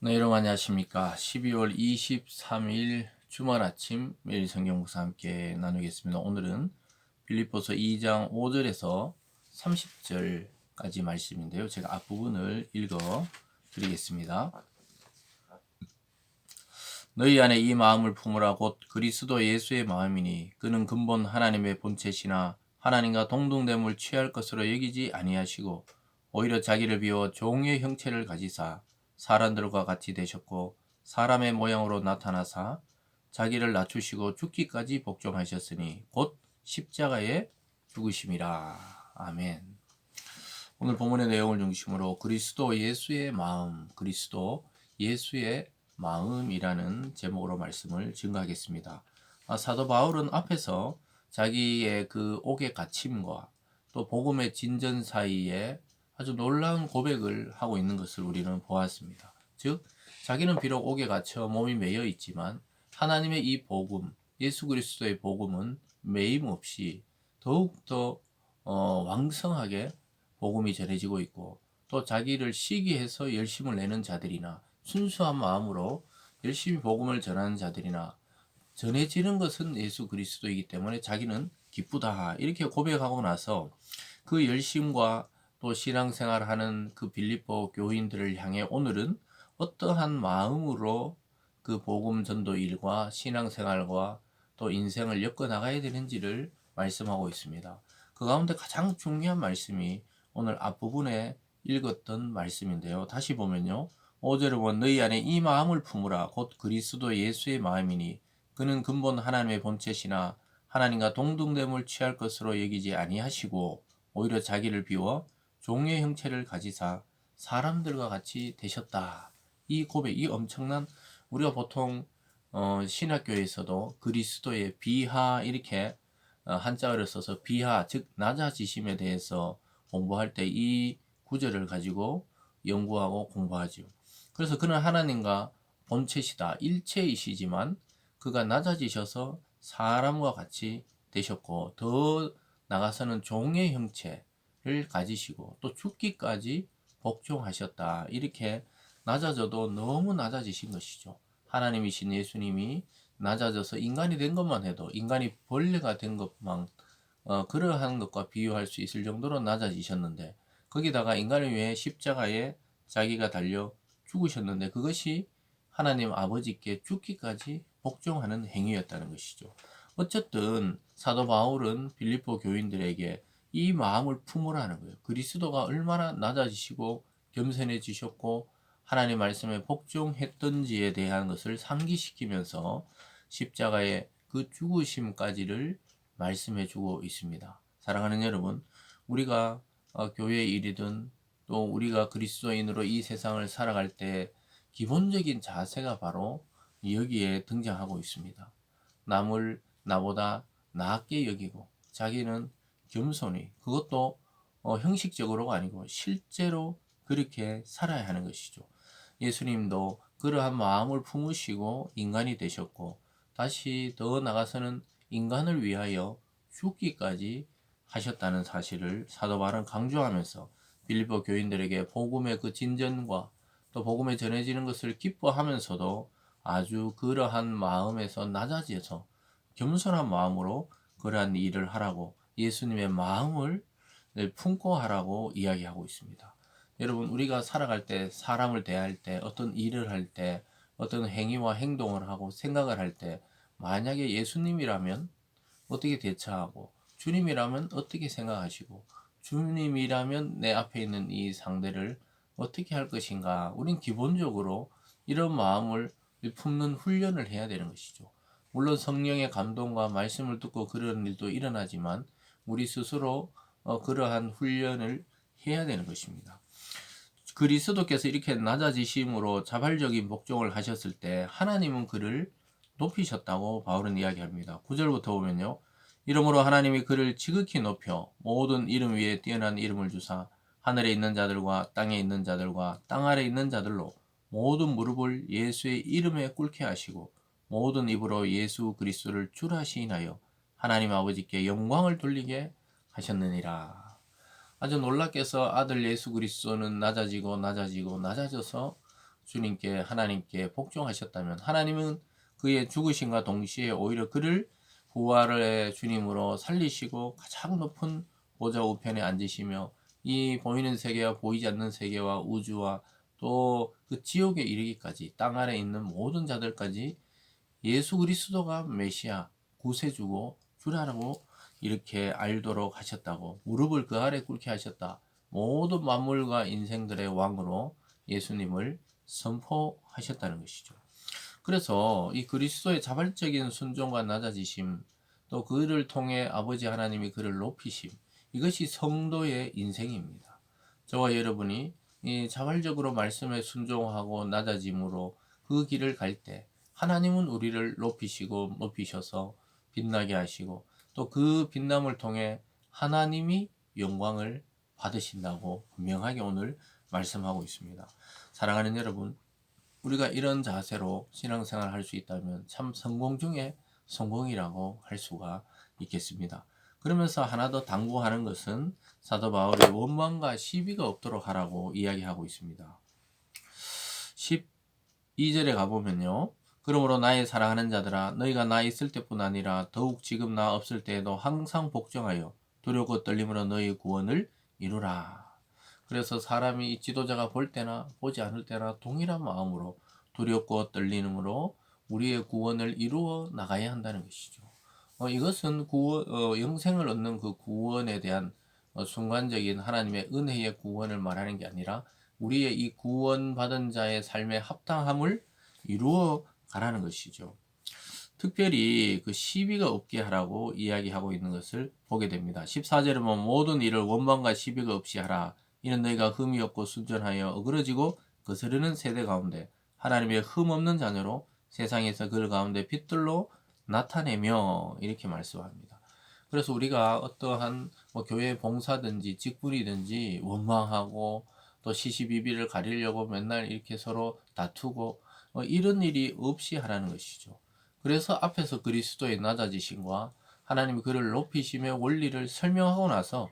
네, 여러분 안녕하십니까. 12월 23일 주말 아침 매일 성경 묵상 함께 나누겠습니다. 오늘은 빌립보서 2장 5절에서 30절까지 말씀인데요. 제가 앞부분을 읽어 드리겠습니다. 너희 안에 이 마음을 품으라. 곧 그리스도 예수의 마음이니 그는 근본 하나님의 본체시나 하나님과 동등됨을 취할 것으로 여기지 아니하시고 오히려 자기를 비워 종의 형체를 가지사 사람들과 같이 되셨고 사람의 모양으로 나타나사 자기를 낮추시고 죽기까지 복종하셨으니 곧 십자가에 죽으심이라. 아멘. 오늘 본문의 내용을 중심으로 그리스도 예수의 마음, 그리스도 예수의 마음이라는 제목으로 말씀을 증거하겠습니다. 사도 바울은 앞에서 자기의 그 옥의 갇힘과 또 복음의 진전 사이에 아주 놀라운 고백을 하고 있는 것을 우리는 보았습니다. 즉, 자기는 비록 옥에 갇혀 몸이 매여 있지만 하나님의 이 복음, 예수 그리스도의 복음은 매임 없이 더욱더 왕성하게 복음이 전해지고 있고 또 자기를 시기해서 열심을 내는 자들이나 순수한 마음으로 열심히 복음을 전하는 자들이나 전해지는 것은 예수 그리스도이기 때문에 자기는 기쁘다 이렇게 고백하고 나서 그 열심과 또 신앙생활하는 그 빌립보 교인들을 향해 오늘은 어떠한 마음으로 그 복음 전도 일과 신앙생활과 또 인생을 엮어 나가야 되는지를 말씀하고 있습니다. 그 가운데 가장 중요한 말씀이 오늘 앞부분에 읽었던 말씀인데요. 다시 보면요. 5절에 보면 너희 안에 이 마음을 품으라. 곧 그리스도 예수의 마음이니 그는 근본 하나님의 본체시나 하나님과 동등됨을 취할 것으로 여기지 아니하시고 오히려 자기를 비워 종의 형체를 가지사 사람들과 같이 되셨다. 이 고백, 이 엄청난 우리가 보통 신학교에서도 그리스도의 비하 이렇게 한자어를 써서 비하 즉 낮아지심에 대해서 공부할 때 이 구절을 가지고 연구하고 공부하죠. 그래서 그는 하나님과 본체시다. 일체이시지만 그가 낮아지셔서 사람과 같이 되셨고 더 나가서는 종의 형체를 가지시고 또 죽기까지 복종하셨다. 이렇게 낮아져도 너무 낮아지신 것이죠. 하나님이신 예수님이 낮아져서 인간이 된 것만 해도 인간이 벌레가 된 것만 그러한 것과 비유할 수 있을 정도로 낮아지셨는데 거기다가 인간을 위해 십자가에 자기가 달려 죽으셨는데 그것이 하나님 아버지께 죽기까지 복종하는 행위였다는 것이죠. 어쨌든 사도 바울은 빌립보 교인들에게 이 마음을 품으라는 거예요. 그리스도가 얼마나 낮아지시고 겸손해지셨고 하나님 말씀에 복종했던지에 대한 것을 상기시키면서 십자가의 그 죽으심까지를 말씀해 주고 있습니다. 사랑하는 여러분, 우리가 교회 일이든 또 우리가 그리스도인으로 이 세상을 살아갈 때 기본적인 자세가 바로 여기에 등장하고 있습니다. 남을 나보다 낫게 여기고 자기는 겸손히 그것도 형식적으로가 아니고 실제로 그렇게 살아야 하는 것이죠. 예수님도 그러한 마음을 품으시고 인간이 되셨고 다시 더 나가서는 인간을 위하여 죽기까지 하셨다는 사실을 사도 바울은 강조하면서 빌립보 교인들에게 복음의 그 진전과 또 복음에 전해지는 것을 기뻐하면서도 아주 그러한 마음에서 낮아져서 겸손한 마음으로 그러한 일을 하라고 예수님의 마음을 품고 하라고 이야기하고 있습니다. 여러분, 우리가 살아갈 때, 사람을 대할 때, 어떤 일을 할 때, 어떤 행위와 행동을 하고 생각을 할 때, 만약에 예수님이라면 어떻게 대처하고, 주님이라면 어떻게 생각하시고, 주님이라면 내 앞에 있는 이 상대를 어떻게 할 것인가. 우린 기본적으로 이런 마음을 품는 훈련을 해야 되는 것이죠. 물론 성령의 감동과 말씀을 듣고 그런 일도 일어나지만, 우리 스스로 그러한 훈련을 해야 되는 것입니다. 그리스도께서 이렇게 낮아지심으로 자발적인 복종을 하셨을 때 하나님은 그를 높이셨다고 바울은 이야기합니다. 9절부터 보면요. 이러므로 하나님이 그를 지극히 높여 모든 이름 위에 뛰어난 이름을 주사 하늘에 있는 자들과 땅에 있는 자들과 땅 아래 있는 자들로 모든 무릎을 예수의 이름에 꿇게 하시고 모든 입으로 예수 그리스도를 주라시인하여 하나님 아버지께 영광을 돌리게 하셨느니라. 아주 놀랍게서 아들 예수 그리스도는 낮아지고 낮아져서 주님께 하나님께 복종하셨다면 하나님은 그의 죽으심과 동시에 오히려 그를 부활의 주님으로 살리시고 가장 높은 보좌 우편에 앉으시며 이 보이는 세계와 보이지 않는 세계와 우주와 또 그 지옥에 이르기까지 땅 아래 있는 모든 자들까지 예수 그리스도가 메시아 구세주고 주라고 이렇게 알도록 하셨다고 무릎을 그 아래 꿇게 하셨다. 모든 만물과 인생들의 왕으로 예수님을 선포하셨다는 것이죠. 그래서 이 그리스도의 자발적인 순종과 낮아지심, 또 그를 통해 아버지 하나님이 그를 높이심, 이것이 성도의 인생입니다. 저와 여러분이 이 자발적으로 말씀에 순종하고 낮아짐으로 그 길을 갈 때 하나님은 우리를 높이시고 높이셔서 빛나게 하시고 또 그 빛남을 통해 하나님이 영광을 받으신다고 분명하게 오늘 말씀하고 있습니다. 사랑하는 여러분, 우리가 이런 자세로 신앙생활을 할 수 있다면 참 성공 중에 성공이라고 할 수가 있겠습니다. 그러면서 하나 더 당부하는 것은 사도 바울이 원망과 시비가 없도록 하라고 이야기하고 있습니다. 12절에 가보면요. 그러므로 나의 사랑하는 자들아 너희가 나 있을 때뿐 아니라 더욱 지금 나 없을 때에도 항상 복종하여 두렵고 떨림으로 너희 구원을 이루라. 그래서 사람이 이 지도자가 볼 때나 보지 않을 때나 동일한 마음으로 두렵고 떨림으로 우리의 구원을 이루어 나가야 한다는 것이죠. 이것은 영생을 얻는 그 구원에 대한 순간적인 하나님의 은혜의 구원을 말하는 게 아니라 우리의 이 구원받은 자의 삶의 합당함을 이루어 가라는 것이죠. 특별히 그 시비가 없게 하라고 이야기하고 있는 것을 보게 됩니다. 14절에 보면 모든 일을 원망과 시비가 없이 하라. 이는 너희가 흠이 없고 순전하여 어그러지고 거스르는 세대 가운데 하나님의 흠 없는 자녀로 세상에서 그들 가운데 빛들로 나타내며 이렇게 말씀합니다. 그래서 우리가 어떠한 교회 봉사든지 직분이든지 원망하고 또 시시비비를 가리려고 맨날 이렇게 서로 다투고 이런 일이 없이 하라는 것이죠. 그래서 앞에서 그리스도의 낮아지심과 하나님이 그를 높이심의 원리를 설명하고 나서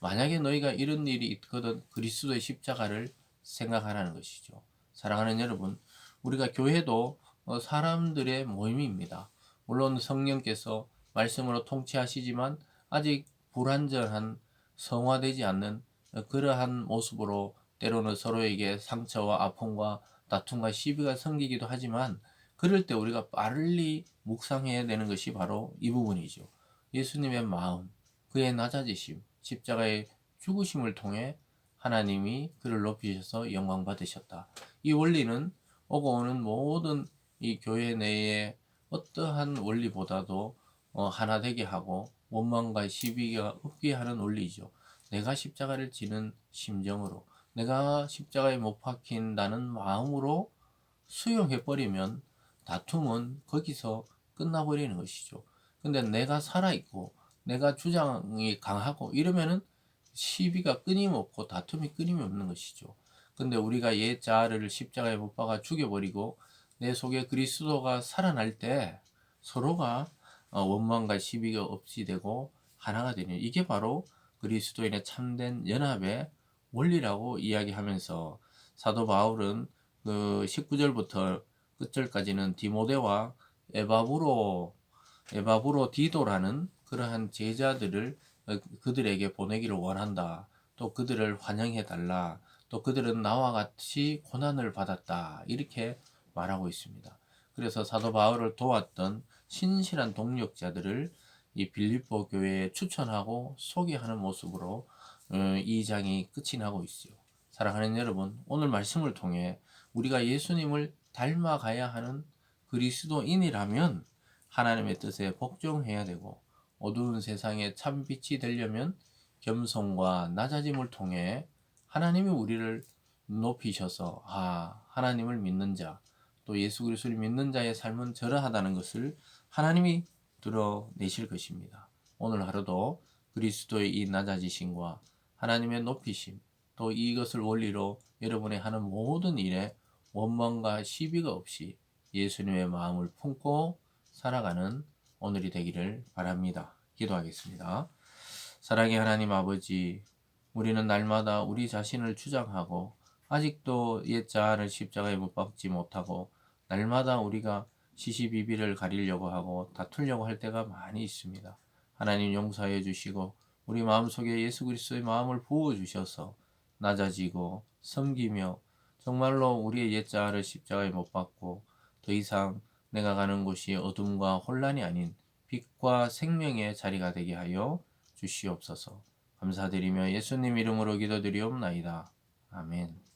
만약에 너희가 이런 일이 있거든 그리스도의 십자가를 생각하라는 것이죠. 사랑하는 여러분, 우리가 교회도 사람들의 모임입니다. 물론 성령께서 말씀으로 통치하시지만 아직 불완전한 성화되지 않는 그러한 모습으로 때로는 서로에게 상처와 아픔과 다툼과 시비가 생기기도 하지만 그럴 때 우리가 빨리 묵상해야 되는 것이 바로 이 부분이죠. 예수님의 마음, 그의 낮아지심, 십자가의 죽으심을 통해 하나님이 그를 높이셔서 영광 받으셨다. 이 원리는 오고 오는 모든 이 교회 내의 어떠한 원리보다도 하나 되게 하고 원망과 시비가 없게 하는 원리죠. 내가 십자가를 지는 심정으로 내가 십자가에 못 박힌다는 마음으로 수용해버리면 다툼은 거기서 끝나버리는 것이죠. 근데 내가 살아있고 내가 주장이 강하고 이러면은 시비가 끊임없고 다툼이 끊임없는 것이죠. 근데 우리가 옛 자아를 십자가에 못 박아 죽여버리고 내 속에 그리스도가 살아날 때 서로가 원망과 시비가 없이 되고 하나가 되는 이게 바로 그리스도인의 참된 연합의 원리라고 이야기하면서 사도 바울은 그 19절부터 끝절까지는 디모데와 에바브로 디도라는 그러한 제자들을 그들에게 보내기를 원한다. 또 그들을 환영해 달라. 또 그들은 나와 같이 고난을 받았다. 이렇게 말하고 있습니다. 그래서 사도 바울을 도왔던 신실한 동력자들을 이 빌립보 교회에 추천하고 소개하는 모습으로 이 장이 끝이 나고 있어요. 사랑하는 여러분, 오늘 말씀을 통해 우리가 예수님을 닮아가야 하는 그리스도인이라면 하나님의 뜻에 복종해야 되고 어두운 세상에 참 빛이 되려면 겸손과 낮아짐을 통해 하나님이 우리를 높이셔서 하나님을 믿는 자, 또 예수 그리스도를 믿는 자의 삶은 저러하다는 것을 하나님이 드러내실 것입니다. 오늘 하루도 그리스도의 이 낮아지심과 하나님의 높이심, 또 이것을 원리로 여러분의 하는 모든 일에 원망과 시비가 없이 예수님의 마음을 품고 살아가는 오늘이 되기를 바랍니다. 기도하겠습니다. 사랑의 하나님 아버지, 우리는 날마다 우리 자신을 주장하고 아직도 옛 자아를 십자가에 못 박지 못하고 날마다 우리가 시시비비를 가리려고 하고 다투려고 할 때가 많이 있습니다. 하나님 용서해 주시고 우리 마음속에 예수 그리스도의 마음을 부어 주셔서 낮아지고 섬기며 정말로 우리의 옛 자아를 십자가에 못 박고 더 이상 내가 가는 곳이 어둠과 혼란이 아닌 빛과 생명의 자리가 되게 하여 주시옵소서. 감사드리며 예수님 이름으로 기도드리옵나이다. 아멘.